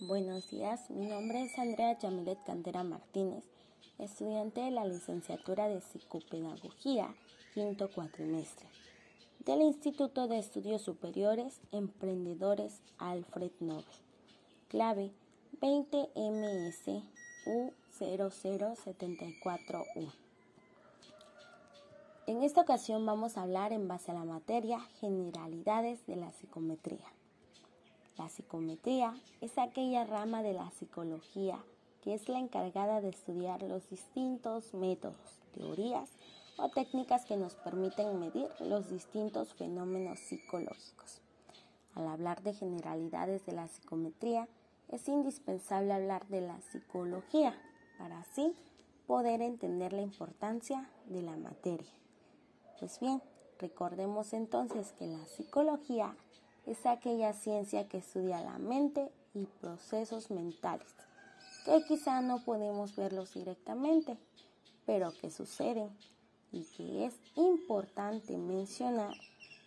Buenos días, mi nombre es Andrea Yamilet Cantera Martínez, estudiante de la licenciatura de Psicopedagogía, quinto cuatrimestre, del Instituto de Estudios Superiores Emprendedores Alfred Nobel, clave 20 MS U0074U. En esta ocasión vamos a hablar en base a la materia Generalidades de la psicometría. La psicometría es aquella rama de la psicología que es la encargada de estudiar los distintos métodos, teorías o técnicas que nos permiten medir los distintos fenómenos psicológicos. Al hablar de generalidades de la psicometría, es indispensable hablar de la psicología para así poder entender la importancia de la materia. Pues bien, recordemos entonces que la psicología es aquella ciencia que estudia la mente y procesos mentales, que quizá no podemos verlos directamente, pero que suceden y que es importante mencionar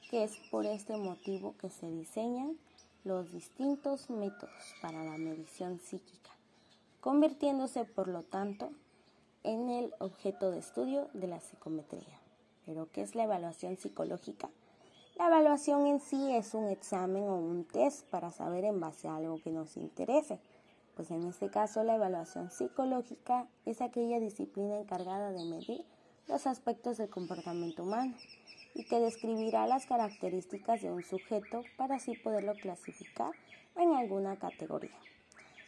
que es por este motivo que se diseñan los distintos métodos para la medición psíquica, convirtiéndose por lo tanto en el objeto de estudio de la psicometría. ¿Pero qué es la evaluación psicológica? La evaluación en sí es un examen o un test para saber en base a algo que nos interese. Pues en este caso la evaluación psicológica es aquella disciplina encargada de medir los aspectos del comportamiento humano y que describirá las características de un sujeto para así poderlo clasificar en alguna categoría.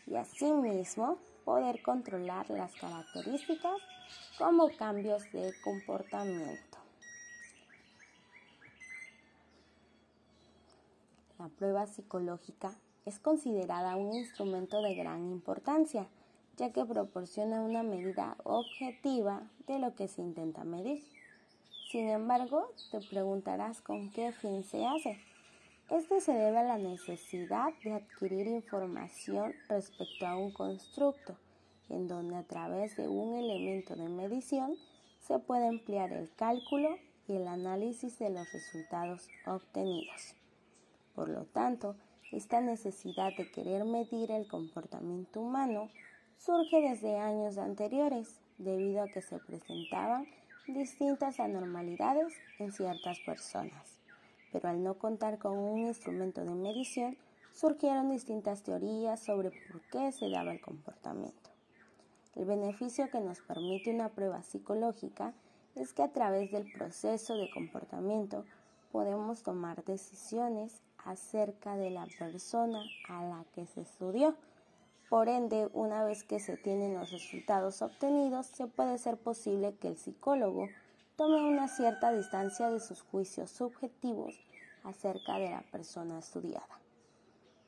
Y asimismo poder controlar las características como cambios de comportamiento. La prueba psicológica es considerada un instrumento de gran importancia, ya que proporciona una medida objetiva de lo que se intenta medir. Sin embargo, te preguntarás con qué fin se hace. Este se debe a la necesidad de adquirir información respecto a un constructo, en donde a través de un elemento de medición se puede emplear el cálculo y el análisis de los resultados obtenidos. Por lo tanto, esta necesidad de querer medir el comportamiento humano surge desde años anteriores, debido a que se presentaban distintas anormalidades en ciertas personas. Pero al no contar con un instrumento de medición, surgieron distintas teorías sobre por qué se daba el comportamiento. El beneficio que nos permite una prueba psicológica es que a través del proceso de comportamiento podemos tomar decisiones acerca de la persona a la que se estudió. Por ende, una vez que se tienen los resultados obtenidos, se puede ser posible que el psicólogo tome una cierta distancia de sus juicios subjetivos acerca de la persona estudiada.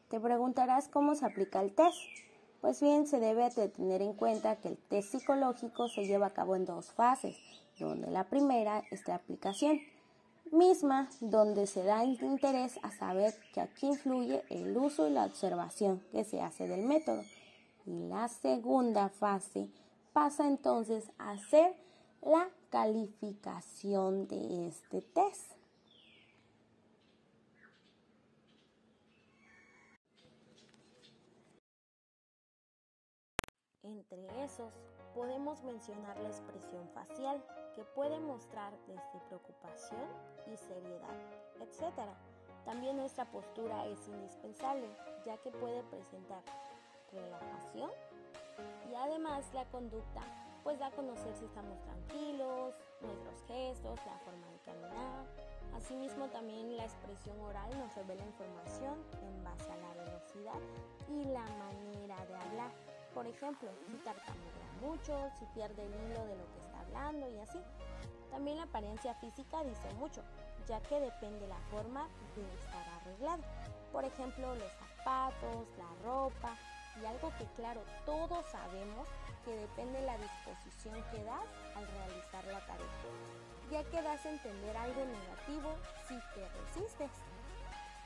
Te preguntarás cómo se aplica el test. Pues bien, se debe de tener en cuenta que el test psicológico se lleva a cabo en dos fases, donde la primera es la aplicación misma, donde se da el interés a saber que aquí influye el uso y la observación que se hace del método. Y la segunda fase pasa entonces a ser la calificación de este test. Entre esos, podemos mencionar la expresión facial, que puede mostrar desde preocupación y seriedad, etc. También nuestra postura es indispensable, ya que puede presentar relajación y además la conducta, pues da a conocer si estamos tranquilos, nuestros gestos, la forma de caminar. Asimismo, también la expresión oral nos revela información en base a la velocidad y la manera de hablar. Por ejemplo, si tartamudea mucho, si pierde el hilo de lo que está hablando y así. También la apariencia física dice mucho, ya que depende la forma de estar arreglado. Por ejemplo, los zapatos, la ropa y algo que claro, todos sabemos que depende de la disposición que das al realizar la tarea, ya que das a entender algo negativo si te resistes.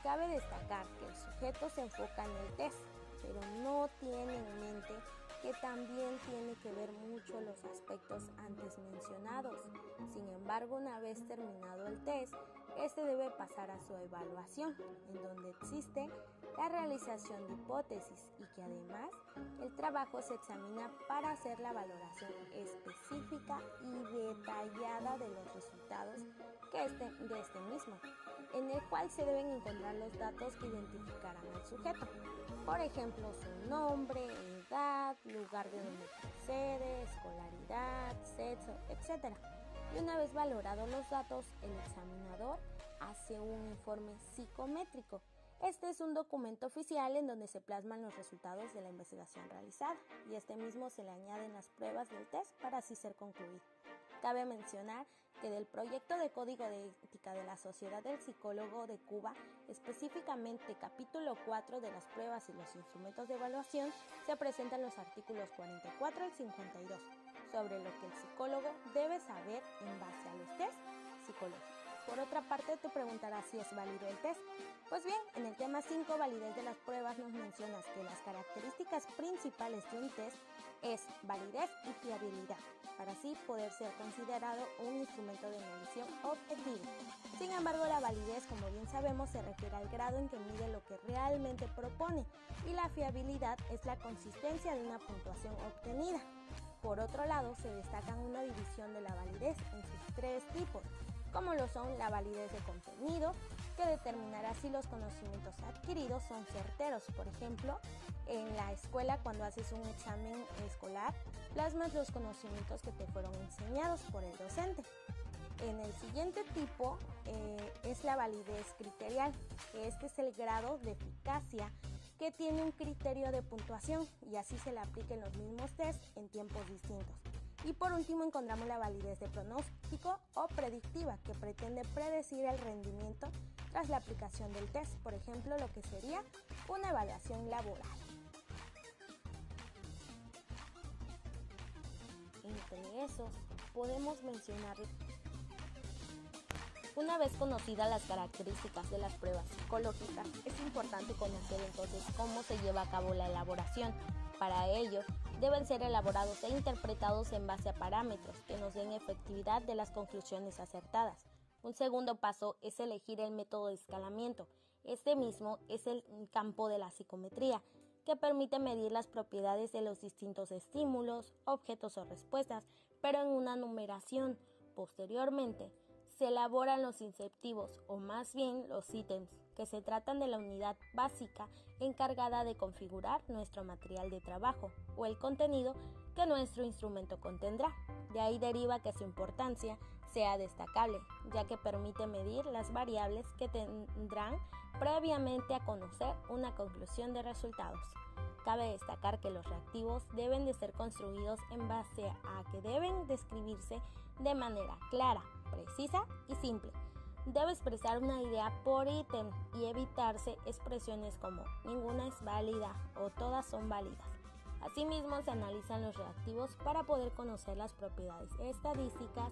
Cabe destacar que el sujeto se enfoca en el test, pero no tiene en mente que también tiene que ver mucho los aspectos antes mencionados. Sin embargo, una vez terminado el test, este debe pasar a su evaluación, en donde existe la la realización de hipótesis y que además el trabajo se examina para hacer la valoración específica y detallada de los resultados de este mismo, en el cual se deben encontrar los datos que identificarán al sujeto. Por ejemplo, su nombre, edad, lugar de donde procede, escolaridad, sexo, etc. Y una vez valorados los datos, el examinador hace un informe psicométrico. Este es un documento oficial en donde se plasman los resultados de la investigación realizada y este mismo se le añaden las pruebas del test para así ser concluido. Cabe mencionar que del proyecto de Código de Ética de la Sociedad del Psicólogo de Cuba, específicamente capítulo 4 de las pruebas y los instrumentos de evaluación, se presentan los artículos 44 al 52 sobre lo que el psicólogo debe saber en base a los test psicológicos. Por otra parte, te preguntarás si es válido el test. Pues bien, en el tema 5, validez de las pruebas, nos mencionas que las características principales de un test es validez y fiabilidad, para así poder ser considerado un instrumento de medición objetivo. Sin embargo, la validez, como bien sabemos, se refiere al grado en que mide lo que realmente propone, y la fiabilidad es la consistencia de una puntuación obtenida. Por otro lado, se destacan una división de la validez en sus 3 tipos, como lo son la validez de contenido, que determinará si los conocimientos adquiridos son certeros. Por ejemplo, en la escuela, cuando haces un examen escolar, plasmas los conocimientos que te fueron enseñados por el docente. En el siguiente tipo es la validez criterial, que este es el grado de eficacia que tiene un criterio de puntuación y así se le apliquen los mismos test en tiempos distintos. Y por último encontramos la validez de pronóstico o predictiva, que pretende predecir el rendimiento tras la aplicación del test, por ejemplo, lo que sería una evaluación laboral. Entre esos podemos mencionar. Una vez conocidas las características de las pruebas psicológicas, es importante conocer entonces cómo se lleva a cabo la elaboración. Para ello, deben ser elaborados e interpretados en base a parámetros que nos den efectividad de las conclusiones acertadas. Un segundo paso es elegir el método de escalamiento. Este mismo es el campo de la psicometría, que permite medir las propiedades de los distintos estímulos, objetos o respuestas, pero en una numeración. Posteriormente, se elaboran los incentivos, o más bien los ítems, que se tratan de la unidad básica encargada de configurar nuestro material de trabajo o el contenido que nuestro instrumento contendrá. De ahí deriva que su importancia sea destacable, ya que permite medir las variables que tendrán previamente a conocer una conclusión de resultados. Cabe destacar que los reactivos deben de ser construidos en base a que deben describirse de manera clara, precisa y simple. Debe expresar una idea por ítem y evitarse expresiones como ninguna es válida o todas son válidas. Asimismo, se analizan los reactivos para poder conocer las propiedades estadísticas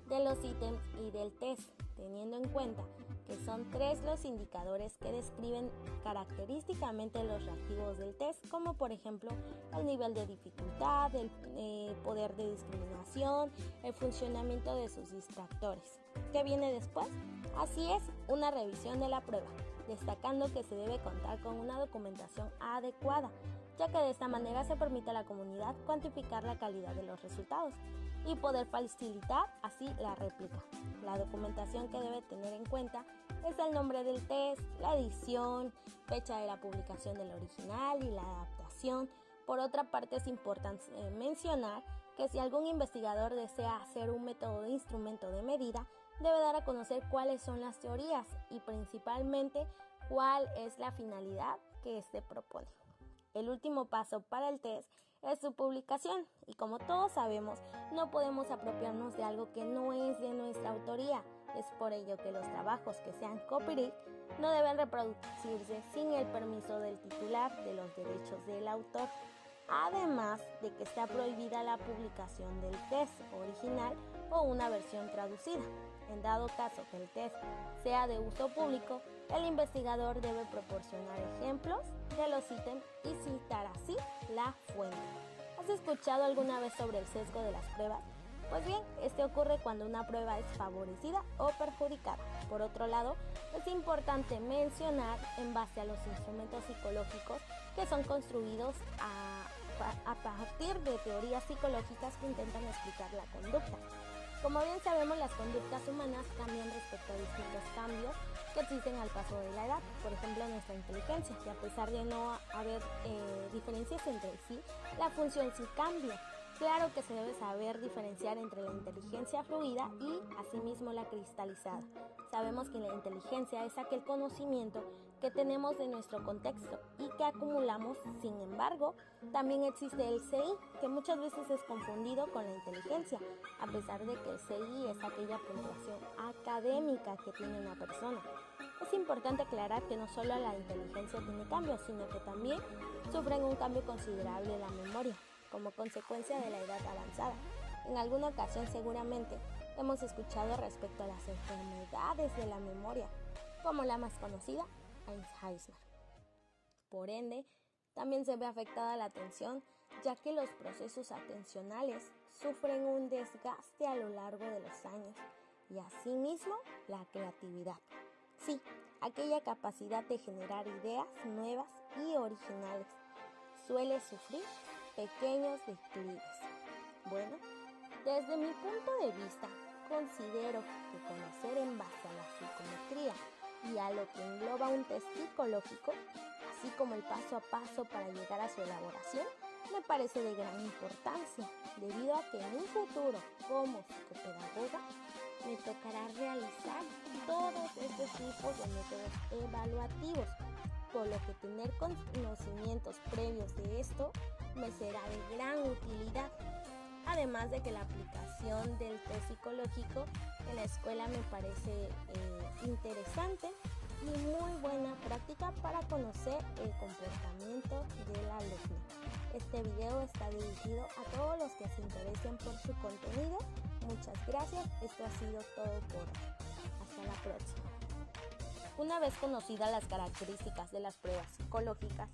de los ítems y del test, teniendo en cuenta que son 3 los indicadores que describen característicamente los reactivos del test, como por ejemplo el nivel de dificultad, el poder de discriminación, el funcionamiento de sus distractores. ¿Qué viene después? Así es, una revisión de la prueba, destacando que se debe contar con una documentación adecuada, ya que de esta manera se permite a la comunidad cuantificar la calidad de los resultados y poder facilitar así la réplica. La documentación que debe tener en cuenta es el nombre del test, la edición, fecha de la publicación del original y la adaptación. Por otra parte, es importante mencionar que si algún investigador desea hacer un método de instrumento de medida, debe dar a conocer cuáles son las teorías y principalmente cuál es la finalidad que éste propone. El último paso para el test es su publicación y como todos sabemos, no podemos apropiarnos de algo que no es de nuestra autoría. Es por ello que los trabajos que sean copyright no deben reproducirse sin el permiso del titular de los derechos del autor. Además de que está prohibida la publicación del test original o una versión traducida. En dado caso que el test sea de uso público, el investigador debe proporcionar ejemplos de los ítems y citar así la fuente. ¿Has escuchado alguna vez sobre el sesgo de las pruebas? Pues bien, este ocurre cuando una prueba es favorecida o perjudicada. Por otro lado, es importante mencionar en base a los instrumentos psicológicos que son construidos a partir de teorías psicológicas que intentan explicar la conducta. Como bien sabemos, las conductas humanas cambian respecto a distintos cambios que existen al paso de la edad. Por ejemplo, nuestra inteligencia, que a pesar de no haber diferencias entre sí, la función sí cambia. Claro que se debe saber diferenciar entre la inteligencia fluida y asimismo la cristalizada. Sabemos que la inteligencia es aquel conocimiento que tenemos de nuestro contexto y que acumulamos. Sin embargo, también existe el CI, que muchas veces es confundido con la inteligencia, a pesar de que el CI es aquella puntuación académica que tiene una persona. Es importante aclarar que no solo la inteligencia tiene cambios, sino que también sufren un cambio considerable la memoria, como consecuencia de la edad avanzada. En alguna ocasión seguramente hemos escuchado respecto a las enfermedades de la memoria, como la más conocida, Alzheimer. Por ende, también se ve afectada la atención, ya que los procesos atencionales sufren un desgaste a lo largo de los años y asimismo la creatividad. Sí, aquella capacidad de generar ideas nuevas y originales suele sufrir pequeños declives. Bueno, desde mi punto de vista, considero que conocer en base a la psicometría y a lo que engloba un test psicológico, así como el paso a paso para llegar a su elaboración, me parece de gran importancia, debido a que en un futuro, como psicopedagoga, me tocará realizar todos estos tipos de métodos evaluativos, por lo que tener conocimientos previos de esto me será de gran utilidad. Además de que la aplicación del test psicológico en la escuela me parece interesante y muy buena práctica para conocer el comportamiento del alumno. Este video está dirigido a todos los que se interesen por su contenido. Muchas gracias, esto ha sido todo por hoy. Hasta la próxima. Una vez conocidas las características de las pruebas psicológicas,